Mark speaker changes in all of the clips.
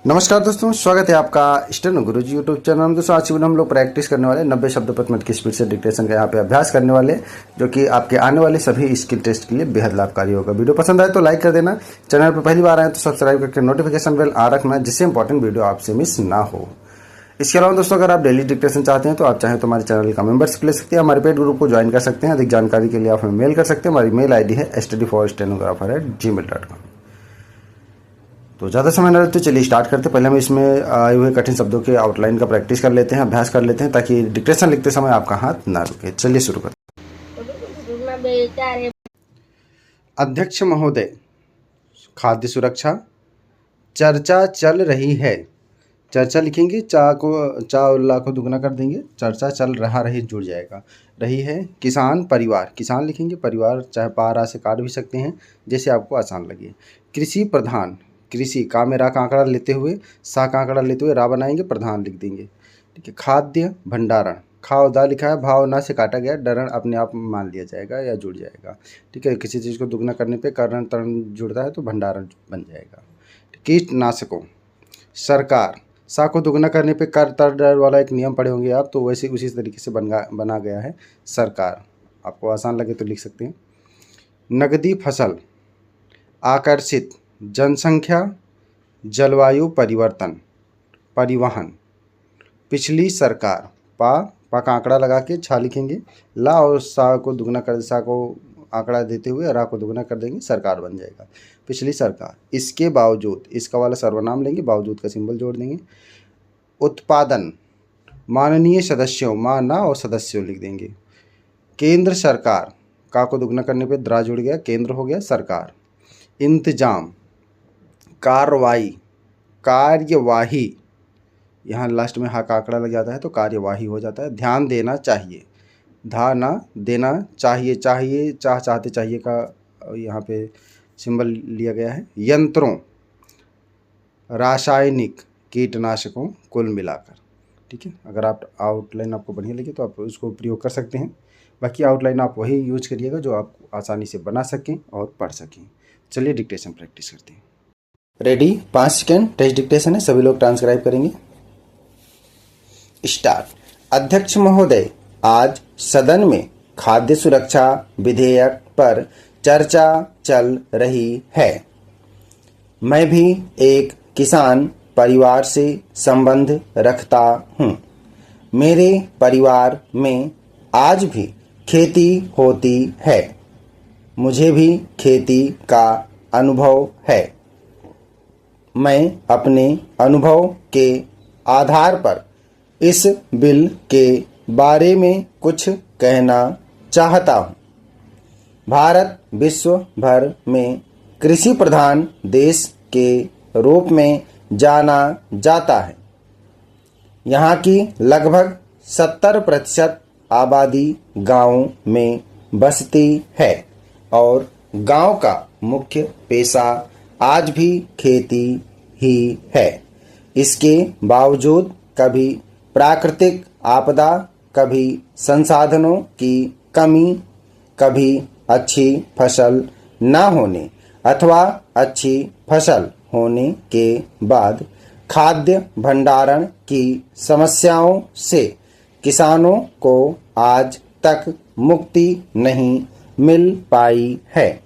Speaker 1: नमस्कार दोस्तों, स्वागत है आपका स्टेनो गुरुजी यूट्यूब चैनल में। दोस्तों आज की वीडियो हम लोग प्रैक्टिस करने वाले 90 शब्द प्रति मिनट की स्पीड से डिक्टेशन का यहाँ पे अभ्यास करने वाले, जो कि आपके आने वाले सभी स्किल टेस्ट के लिए बेहद लाभकारी होगा। वीडियो पसंद आए तो लाइक कर देना, चैनल पर पहली बार आए तो सब्सक्राइब करके नोटिफिकेशन बेल आ रखना, जिससे इंपॉर्टेंट वीडियो आपसे मिस ना हो। इसके अलावा दोस्तों, अगर आप डेली डिक्टेशन चाहते हैं तो आप चाहें तो हमारे चैनल का मेंबरशिप ले सकते हैं, हमारे पेड ग्रुप को ज्वाइन कर सकते हैं। अधिक जानकारी के लिए आप हमें मेल कर सकते हैं। हमारी मेल ID है study4stenographer@gmail.com। तो ज़्यादा समय न लगते चलिए स्टार्ट करते। पहले हम इसमें आए हुए कठिन शब्दों के आउटलाइन का प्रैक्टिस कर लेते हैं, अभ्यास कर लेते हैं, ताकि डिक्टेशन लिखते समय आपका हाथ ना रुके। चलिए शुरू करते हैं। अध्यक्ष महोदय, खाद्य सुरक्षा चर्चा चल रही है। चर्चा लिखेंगे, चा और ला को दुगना कर देंगे, चर्चा चल रहा रही जुड़ जाएगा। रही है। किसान परिवार, किसान लिखेंगे, परिवार चाहे पारा से काट भी सकते हैं, जैसे आपको आसान लगे। कृषि प्रधान, कृषि का में रा का आंकड़ा लेते हुए, सा का आंकड़ा लेते हुए रा बनाएंगे, प्रधान लिख देंगे। ठीक है। खाद्य भंडारण, खा और दा लिखा है, भाव ना से काटा गया, डरण अपने आप मान लिया जाएगा या जुड़ जाएगा। ठीक है। किसी चीज़ को दुगना करने पे करण तरण जुड़ता है तो भंडारण बन जाएगा। कीटनाशकों, सरकार, सा को दुगना करने पे कर तर डर वाला एक नियम पढ़े होंगे आप, तो वैसे उसी तरीके से बना गया है सरकार। आपको आसान लगे तो लिख सकते हैं। नगदी फसल, आकर्षित, जनसंख्या, जलवायु परिवर्तन, परिवहन। पिछली सरकार, पा का आंकड़ा लगा के छा लिखेंगे, ला और सा को दुगना कर, सा को आंकड़ा देते हुए रा को दुगना कर देंगे, सरकार बन जाएगा। पिछली सरकार। इसके बावजूद, इसका वाला सर्वनाम लेंगे, बावजूद का सिंबल जोड़ देंगे। उत्पादन, माननीय सदस्यों, माना और सदस्यों लिख देंगे। केंद्र सरकार, का को दुगना करने पे द्रा जुड़ गया, केंद्र हो गया सरकार। इंतजाम, कार्रवाई, कार्यवाही, यहाँ लास्ट में हा का आंकड़ा लग जाता है तो कार्यवाही हो जाता है। ध्यान देना चाहिए, धा ना देना चाहिए, चाहिए चाहते चाहिए का यहाँ पे सिंबल लिया गया है। यंत्रों, रासायनिक, कीटनाशकों, कुल मिलाकर। ठीक है। अगर आप आउटलाइन आपको बढ़िया लगे तो आप उसको प्रयोग कर सकते हैं। बाकी आउटलाइन आप वही यूज करिएगा जो आप आसानी से बना सकें और पढ़ सकें। चलिए डिक्टेशन प्रैक्टिस करते हैं। रेडी, 5 सेकेंड टेस्ट डिक्टेशन है, सभी लोग ट्रांसक्राइब करेंगे। स्टार्ट। अध्यक्ष महोदय, आज सदन में खाद्य सुरक्षा विधेयक पर चर्चा चल रही है। मैं भी एक किसान परिवार से संबंध रखता हूँ। मेरे परिवार में आज भी खेती होती है। मुझे भी खेती का अनुभव है। मैं अपने अनुभव के आधार पर इस बिल के बारे में कुछ कहना चाहता हूँ। भारत विश्व भर में कृषि प्रधान देश के रूप में जाना जाता है। यहाँ की लगभग 70% आबादी गाँव में बसती है और गांव का मुख्य पेशा आज भी खेती ही है। इसके बावजूद कभी प्राकृतिक आपदा, कभी संसाधनों की कमी, कभी अच्छी फसल न होने अथवा अच्छी फसल होने के बाद खाद्य भंडारण की समस्याओं से किसानों को आज तक मुक्ति नहीं मिल पाई है।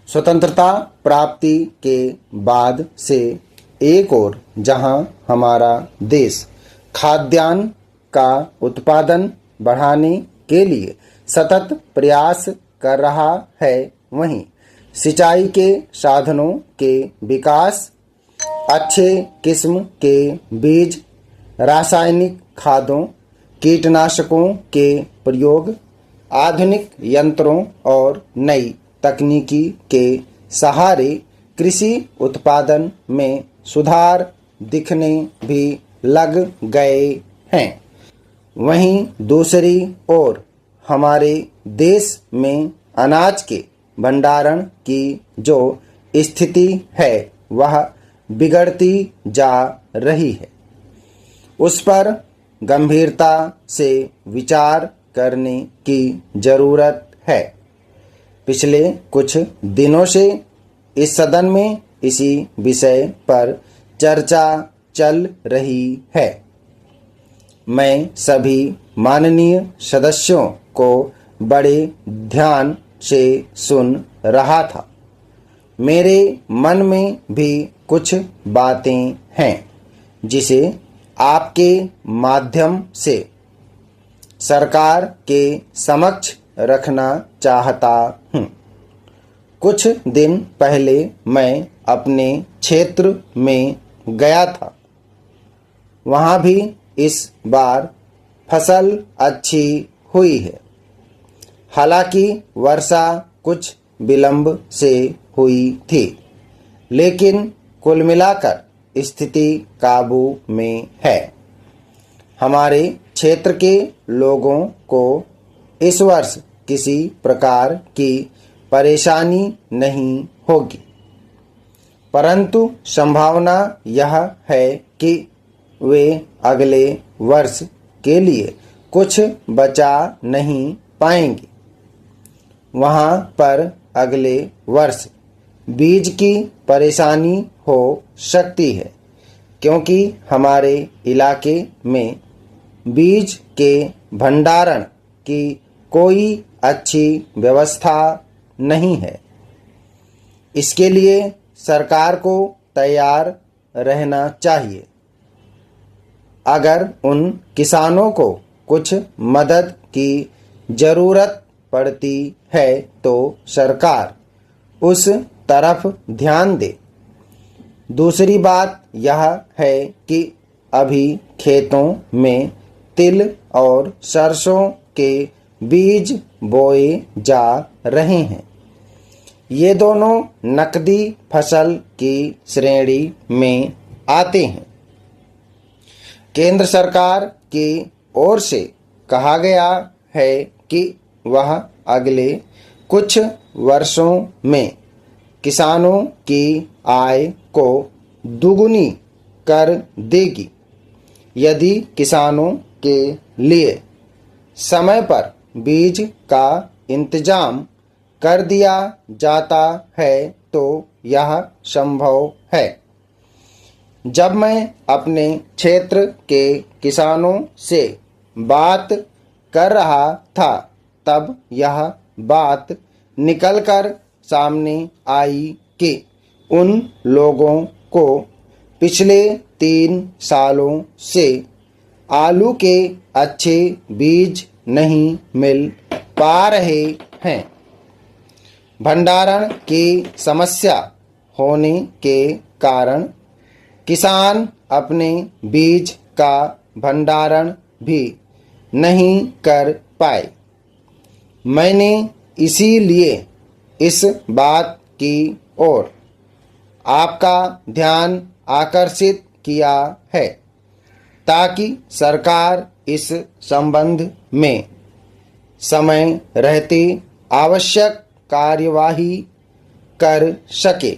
Speaker 1: स्वतंत्रता प्राप्ति के बाद से एक और जहां हमारा देश खाद्यान्न का उत्पादन बढ़ाने के लिए सतत प्रयास कर रहा है, वहीं सिंचाई के साधनों के विकास, अच्छे किस्म के बीज, रासायनिक खादों, कीटनाशकों के प्रयोग, आधुनिक यंत्रों और नई तकनीकी के सहारे कृषि उत्पादन में सुधार दिखने भी लग गए हैं। वहीं दूसरी ओर हमारे देश में अनाज के भंडारण की जो स्थिति है वह बिगड़ती जा रही है। उस पर गंभीरता से विचार करने की जरूरत है। पिछले कुछ दिनों से इस सदन में इसी विषय पर चर्चा चल रही है। मैं सभी माननीय सदस्यों को बड़े ध्यान से सुन रहा था। मेरे मन में भी कुछ बातें हैं जिसे आपके माध्यम से सरकार के समक्ष रखना चाहता हूँ। कुछ दिन पहले मैं अपने क्षेत्र में गया था। वहाँ भी इस बार फसल अच्छी हुई है। हालांकि वर्षा कुछ विलंब से हुई थी, लेकिन कुल मिलाकर स्थिति काबू में है। हमारे क्षेत्र के लोगों को इस वर्ष किसी प्रकार की परेशानी नहीं होगी, परंतु संभावना यह है कि वे अगले वर्ष के लिए कुछ बचा नहीं पाएंगे। वहाँ पर अगले वर्ष बीज की परेशानी हो सकती है, क्योंकि हमारे इलाके में बीज के भंडारण की कोई अच्छी व्यवस्था नहीं है। इसके लिए सरकार को तैयार रहना चाहिए। अगर उन किसानों को कुछ मदद की ज़रूरत पड़ती है तो सरकार उस तरफ ध्यान दे। दूसरी बात यह है कि अभी खेतों में तिल और सरसों के बीज बोए जा रहे हैं। ये दोनों नकदी फसल की श्रेणी में आते हैं। केंद्र सरकार की ओर से कहा गया है कि वह अगले कुछ वर्षों में किसानों की आय को दुगुनी कर देगी यदि किसानों के लिए समय पर बीज का इंतजाम कर दिया जाता है तो यह संभव है। जब मैं अपने क्षेत्र के किसानों से बात कर रहा था तब यह बात निकलकर सामने आई कि उन लोगों को पिछले 3 सालों से आलू के अच्छे बीज नहीं मिल पा रहे हैं। भंडारण की समस्या होने के कारण किसान अपने बीज का भंडारण भी नहीं कर पाए। मैंने इसीलिए इस बात की ओर आपका ध्यान आकर्षित किया है ताकि सरकार इस संबंध में समय रहते आवश्यक कार्यवाही कर सके।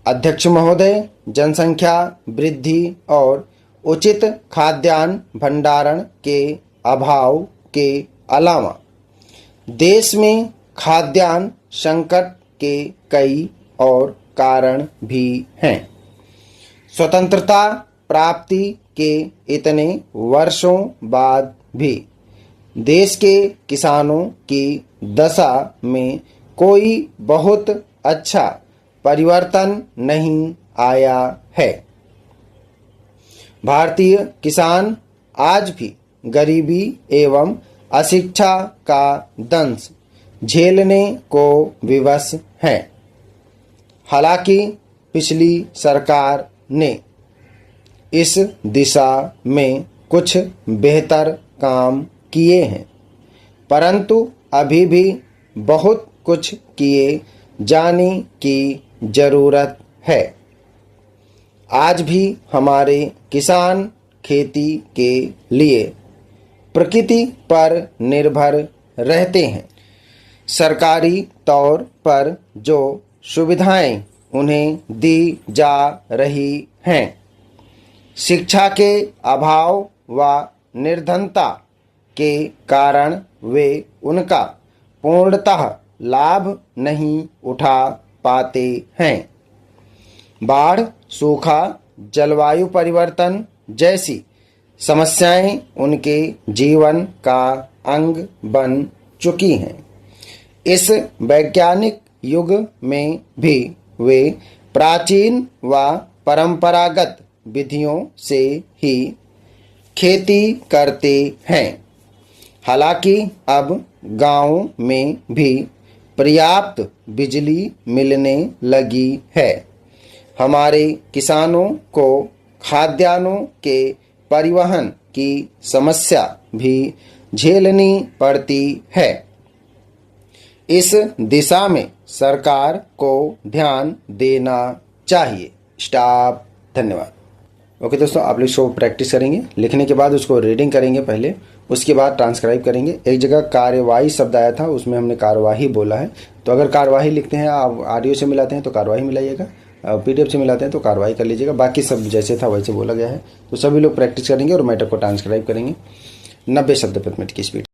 Speaker 1: अध्यक्ष महोदय, जनसंख्या वृद्धि और उचित खाद्यान्न भंडारण के अभाव के अलावा देश में खाद्यान्न संकट के कई और कारण भी हैं। स्वतंत्रता प्राप्ति के इतने वर्षों बाद भी देश के किसानों की दशा में कोई बहुत अच्छा परिवर्तन नहीं आया है। भारतीय किसान आज भी गरीबी एवं अशिक्षा का दंश झेलने को विवश हैं। हालांकि पिछली सरकार ने इस दिशा में कुछ बेहतर काम किए हैं, परंतु अभी भी बहुत कुछ किए जाने की ज़रूरत है। आज भी हमारे किसान खेती के लिए प्रकृति पर निर्भर रहते हैं। सरकारी तौर पर जो सुविधाएं उन्हें दी जा रही हैं, शिक्षा के अभाव व निर्धनता के कारण वे उनका पूर्णतः लाभ नहीं उठा पाते हैं। बाढ़, सूखा, जलवायु परिवर्तन जैसी समस्याएं उनके जीवन का अंग बन चुकी हैं। इस वैज्ञानिक युग में भी वे प्राचीन व परंपरागत विधियों से ही खेती करते हैं। हालांकि अब गांव में भी पर्याप्त बिजली मिलने लगी है। हमारे किसानों को खाद्यान्नों के परिवहन की समस्या भी झेलनी पड़ती है। इस दिशा में सरकार को ध्यान देना चाहिए। स्टॉप। धन्यवाद। ओके दोस्तों, आप लोग इसको प्रैक्टिस करेंगे। लिखने के बाद उसको रीडिंग करेंगे पहले, उसके बाद ट्रांसक्राइब करेंगे। एक जगह कार्यवाही शब्द आया था, उसमें हमने कार्यवाही बोला है। तो अगर कार्यवाही लिखते हैं, आप ऑडियो से मिलाते हैं तो कार्यवाही मिलाइएगा, PDF से मिलाते हैं तो कार्रवाई कर लीजिएगा। बाकी सब जैसे था वैसे बोला गया है। तो सभी लोग प्रैक्टिस करेंगे और मैटर को ट्रांसक्राइब करेंगे 90 शब्द प्रति मिनट की स्पीड।